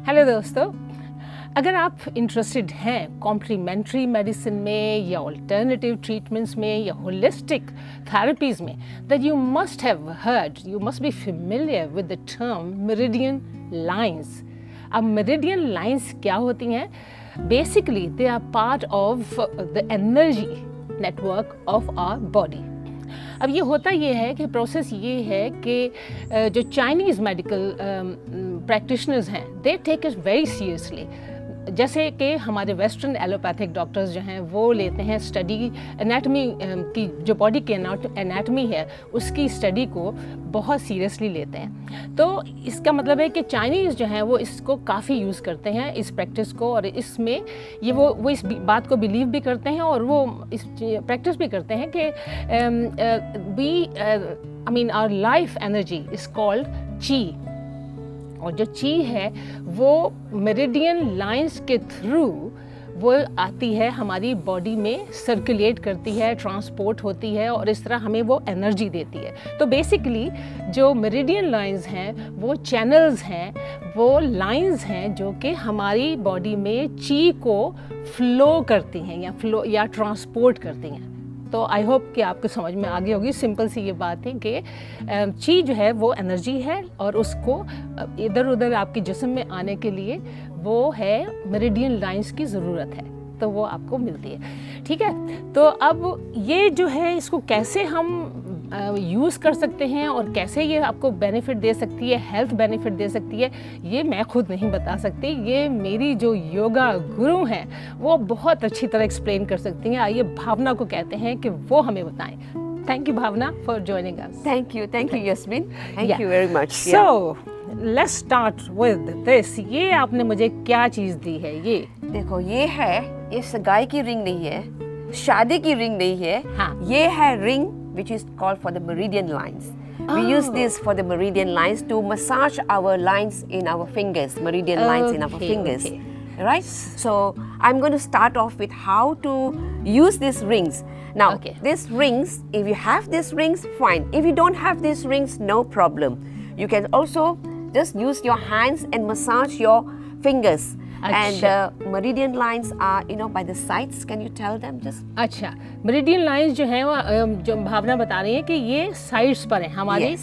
Hello दोस्तों, अगर आप इंटरेस्टेड हैं कॉम्प्लीमेंट्री मेडिसिन में या अल्टरनेटिव ट्रीटमेंट्स में या होलिस्टिक थेरेपीज में, then you must have heard, you must be familiar with the term meridian lines. अब मेरिडियन लाइंस क्या होती हैं? Basically they are part of the energy network of our body. अब ये होता ये है कि प्रोसेस ये है कि जो चाइनीज़ मेडिकल प्रैक्टिशनर्स हैं, they take it very seriously. जैसे कि हमारे वेस्टर्न एलोपैथिक डॉक्टर्स जो हैं वो लेते हैं स्टडी एनाटमी की, जो बॉडी की एनाटमी है उसकी स्टडी को बहुत सीरियसली लेते हैं। तो इसका मतलब है कि चाइनीज़ जो हैं वो इसको काफ़ी यूज़ करते हैं, इस प्रैक्टिस को, और इसमें ये वो इस बात को बिलीव भी करते हैं और वो इस प्रैक्टिस भी करते हैं कि our life energy is called chi, और जो ची है वो मेरिडियन लाइंस के थ्रू वो आती है हमारी बॉडी में, सर्कुलेट करती है, ट्रांसपोर्ट होती है और इस तरह हमें वो एनर्जी देती है। तो बेसिकली जो मेरिडियन लाइंस हैं वो चैनल्स हैं, वो लाइंस हैं जो कि हमारी बॉडी में ची को फ्लो करती हैं या ट्रांसपोर्ट करती हैं। तो आई होप कि आपको समझ में आ गई होगी। सिंपल सी ये बात है कि ची जो है वो एनर्जी है और उसको इधर उधर आपके जिस्म में आने के लिए वो है मेरिडियन लाइंस की ज़रूरत है, तो वो आपको मिलती है। ठीक है, तो अब ये जो है इसको कैसे हम यूज़ कर सकते हैं और कैसे ये आपको बेनिफिट दे सकती है, हेल्थ बेनिफिट दे सकती है, ये मैं खुद नहीं बता सकती। ये मेरी जो योगा गुरु हैं वो बहुत अच्छी तरह एक्सप्लेन कर सकती हैं। आइए भावना को कहते हैं कि वो हमें बताएं। Thank you Bhavna for joining us. Thank you Yasmin, thank you very much. So let's start with this. ये आपने मुझे क्या चीज़ दी है? ये देखो, ये है, ये सगाई की रिंग नहीं है, शादी की रिंग नहीं है। हाँ। ये है ring which is called for the meridian lines. We use this for the meridian lines to massage our lines in our fingers, meridian lines in our fingers. Okay. Right? So I'm going to start off with how to use these rings. Now, these rings, if you have these rings, fine. If you don't have these rings, no problem. You can also just use your hands and massage your fingers. And meridian lines are, by the sides. Can you tell them just? अच्छा, meridian lines जो हैं वो जो भावना बता रही है कि ये साइड्स पर हैं, हमारी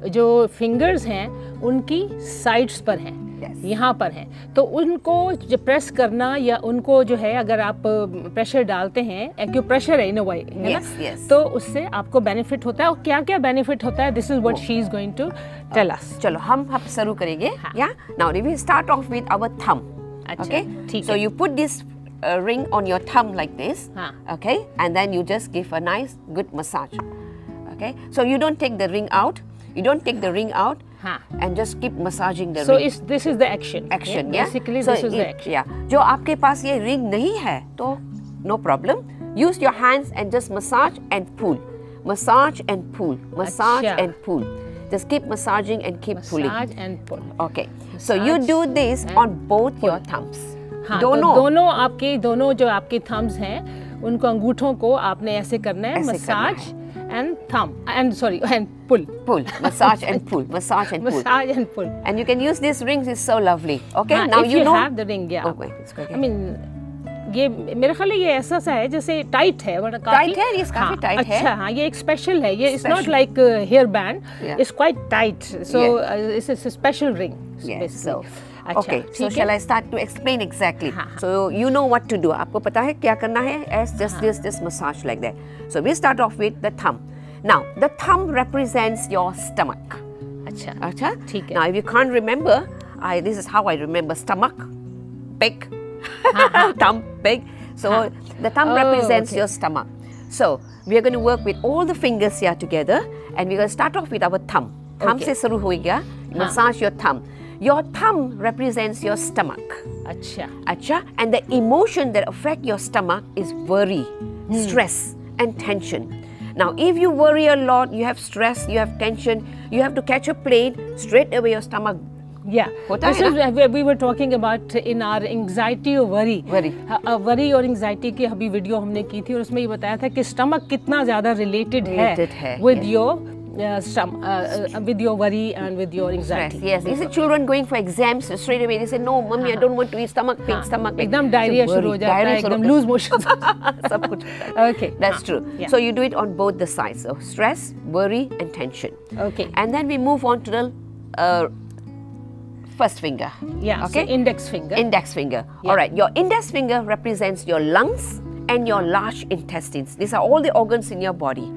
जो फिंगर्स हैं उनकी साइड्स पर हैं, यहाँ पर हैं। तो उनको जो प्रेस करना या उनको जो है अगर आप प्रेशर डालते हैं, एक्यूप्रेशर है इन अ वे, है ना, तो उससे आपको बेनिफिट होता है। और क्या क्या बेनिफिट होता है, this is what she is going to tell us. चलो हम शुरू करेंगे। Now we start off with our thumb. Okay, so you put this ring on your thumb like this, okay, and then you just give a nice good massage. Okay, so you don't take the ring out, and just keep massaging the ring. So this is the action. Yeah? Basically so this is the action. Yeah, जो आपके पास ये ring नहीं है तो no problem. Use your hands and just massage and pull, massage and pull, massage and pull. Just keep massaging and keep pulling. Massage and pull. Okay. So you do this on both your thumbs. हाँ, दोनों जो आपके thumbs हैं उनको अंगूठों को आपने ऐसे करना है, massage and thumb and pull. Massage and pull, massage and pull. Massage and pull. And you can use these rings. It's so lovely. Okay. हाँ, now if you know. have the ring, yeah. Okay. It's okay. I mean, ये मेरे ख्याल ये ऐसा सा है जैसे tight है, बड़ा काफी टाइट है, ये काफी टाइट है। अच्छा, हाँ, ये एक स्पेशल है, ये it's not like hair band, it's quite tight, so it's a special ring basically. Okay, so shall I start to explain exactly? So you know what to do. आपको पता है क्या करना है? As just massage like that. So we start off with the thumb. Now the thumb represents your stomach. अच्छा, ठीक है। Now if you can't remember, this is how I remember: stomach, big. Thumb big. So the thumb represents your stomach. So we are going to work with all the fingers here together, and we're going to start off with our thumb. Thumb से शुरू होएगा. Massage your thumb. Your thumb represents your stomach. अच्छा. And the emotion that affect your stomach is worry, stress, and tension. Now, if you worry a lot, you have stress, you have tension, you have to catch a plane, straight away your stomach. Yeah, this is we were talking about in our anxiety or worry. Worry और anxiety की अभी video हमने की थी और उसमें ये बताया था कि स्टमक कितना ज़्यादा रिलेटेड है with your with your worry and with your anxiety. Yes, you see children going for exams straight away. They say, no, mommy, I don't want to eat, stomach pain, stomach pain. एकदम diarrhoea शुरू हो जाता है, एकदम loose motion. सब कुछ. Okay, that's true. Yeah. So you do it on both the sides, so stress, worry, and tension. Okay. And then we move on to the first finger. Yeah. Okay. So index finger. Index finger. Yeah. All right. Your index finger represents your lungs and your large intestines. These are all the organs in your body.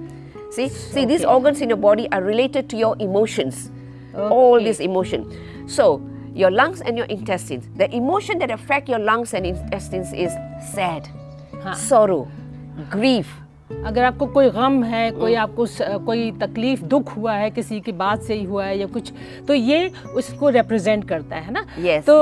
See, these organs in your body are related to your emotions. Okay. All this emotion. So your lungs and your intestines. The emotion that affect your lungs and intestines is sad, sorrow, grief. अगर आपको कोई गम है, कोई आपको कोई तकलीफ, दुख हुआ है, किसी की बात से ही हुआ है या कुछ, तो ये उसको रिप्रेजेंट करता है ना. Yes. तो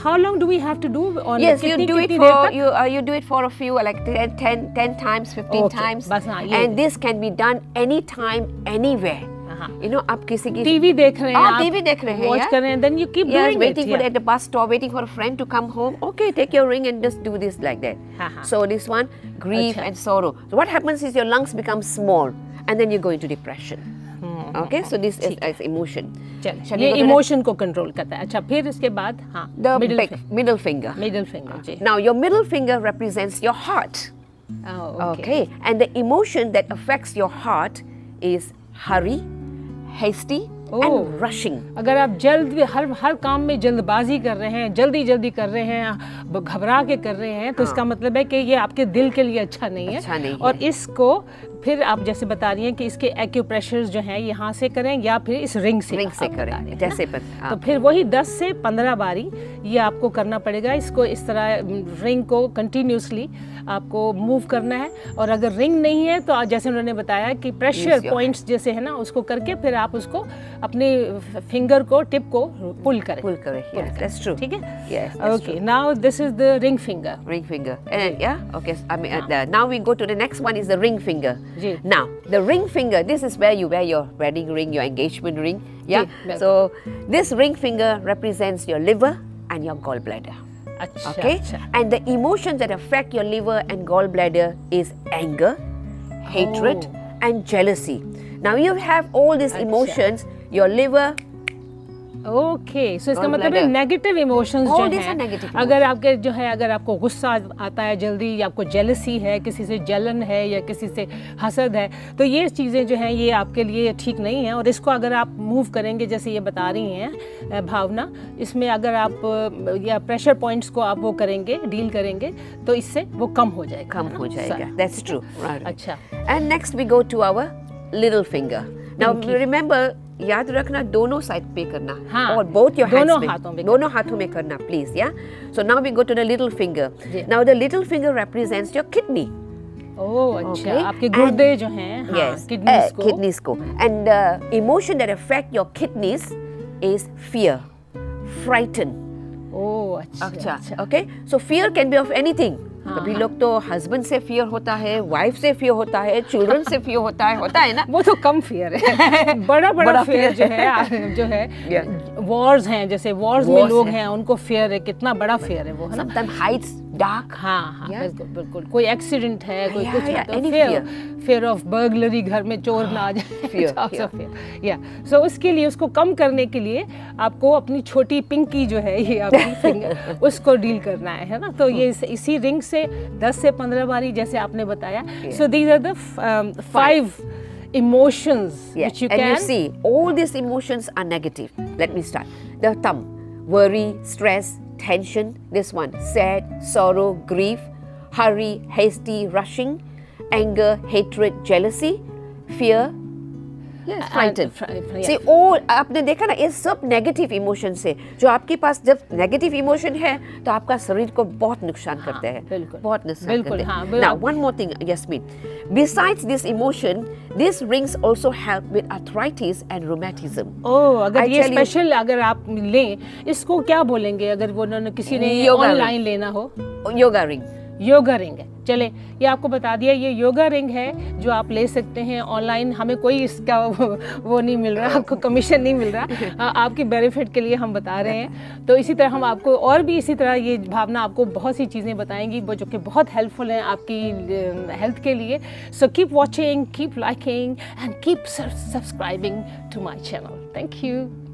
how long do we have to do on? Yes, you do it for you do it for a few, like 10 times, 15 times. बस हाँ, and this can be done anytime, anywhere. You know, आप किसी की TV देख रहे हैं, आप TV देख रहे हैं, वॉच कर रहे हैं, then you keep doing it. Waiting for at the bus stop, waiting for a friend to come home. Okay, take your ring and just do this like that. So this one, grief and sorrow. So what happens is your lungs become small, and then you go into depression. Okay, so this is emotion. ये emotion को control करता है. अच्छा, फिर इसके बाद हाँ, the middle finger. Middle finger. Ji. Now your middle finger represents your heart. Okay, and the emotion that affects your heart is hurry, hasty, and rushing. अगर आप हर काम में जल्दबाजी कर रहे हैं, जल्दी कर रहे हैं, घबरा के कर रहे हैं, तो इसका मतलब है कि ये आपके दिल के लिए अच्छा नहीं है. और इसको फिर आप जैसे बता रही हैं कि इसके एक्यूप्रेशर्स जो हैं यहाँ से करें या फिर इस रिंग से करें, जैसे तो फिर वही 10 से 15 बारी ये आपको करना पड़ेगा. इसको इस तरह रिंग को कंटिन्यूसली आपको मूव करना है. और अगर रिंग नहीं है तो जैसे उन्होंने बताया कि प्रेशर पॉइंट्स जैसे है ना, उसको करके फिर आप उसको अपने फिंगर को, टिप को पुल करें. Yes, that's true. ठीक है. Yes. Okay. Now this is the ring finger. Ring finger. Yeah. Okay. I mean, now we go to the next one. Is the ring finger. Now the ring finger. This is where you wear your wedding ring, your engagement ring. Yeah. So this ring finger represents your liver and your gallbladder. Okay. And the emotions that affect your liver and gallbladder is anger, hatred, and jealousy. Now you have all these emotions. Your liver. Okay, so इसका मतलब है negative emotions जो हैं. अगर आपके जो है, अगर आपको गुस्सा आता है जल्दी, या आपको जेलसी है, किसी से जलन है या किसी से हसद है, तो ये चीज़ें जो हैं ये आपके लिए ठीक नहीं है. और इसको अगर आप मूव करेंगे जैसे ये बता रही हैं भावना, इसमें अगर आप या प्रेशर पॉइंट्स को आप वो करेंगे, डील करेंगे, तो इससे वो कम हो जाएगा. That's true. अच्छा. And next we go to our little finger. Now remember, याद रखना दोनों साइड पे करना. और both your hands दोनों हाथों में करना, please. Yeah. So now we go to the little finger. Now the little finger represents your kidney. अच्छा. आपके गुर्दे जो हैं, kidneys को. And the emotion that affect your kidneys is fear, frighten. अच्छा. Okay. So fear can be of anything. कभी लोग तो हस्बैंड से फियर होता है, वाइफ से फियर होता है, चिल्ड्रन से फियर होता है ना. वो तो कम फियर है. बड़ा फियर जो है वॉर्स हैं, जैसे वॉर्स में लोग हैं, उनको फियर है. कितना बड़ा फियर है वो, है ना. Sometimes heights, dark. हाँ, बिल्कुल. कोई एक्सीडेंट है, कोई कुछ है, तो फियर ऑफ बर्गलरी, घर में चोर ना आ जाए. या सो उसके लिए, उसको कम करने के लिए आपको अपनी छोटी पिंकी जो है, ये आपकी फिंगर, उसको डील करना है ना. तो ये इसी रिंग से 10 से 15 बारी जैसे आपने बताया. So these are the 5 emotions which you can. And you see, all these emotions are negative. Let me start. The thumb, worry, stress, tension. This one, sad, sorrow, grief, hurry, hasty, rushing, anger, hatred, jealousy, fear. Yes, frightened. See, all आपने देखा ना, ये सब negative emotion से. जो आपके पास जब negative emotion है तो आपका शरीर को बहुत नुकसान करते हैं. बहुत नुकसान करते हैं. Now one more thing, Yasmin. Besides this emotion, these rings also help with arthritis and rheumatism. अगर ये स्पेशल अगर आप लें, इसको क्या बोलेंगे अगर वो किसी ने ऑनलाइन लेना हो? Yoga ring. योगा रिंग है। चले, ये आपको बता दिया, ये योगा रिंग है जो आप ले सकते हैं ऑनलाइन। हमें कोई इसका वो नहीं मिल रहा, आपको कमीशन नहीं मिल रहा, आपकी बेनिफिट के लिए हम बता रहे हैं। तो इसी तरह हम आपको और भी इसी तरह ये भावना आपको बहुत सी चीज़ें बताएंगी जो कि बहुत हेल्पफुल हैं आपकी हेल्थ के लिए। So keep watching, keep liking and keep subscribing to my channel. Thank you.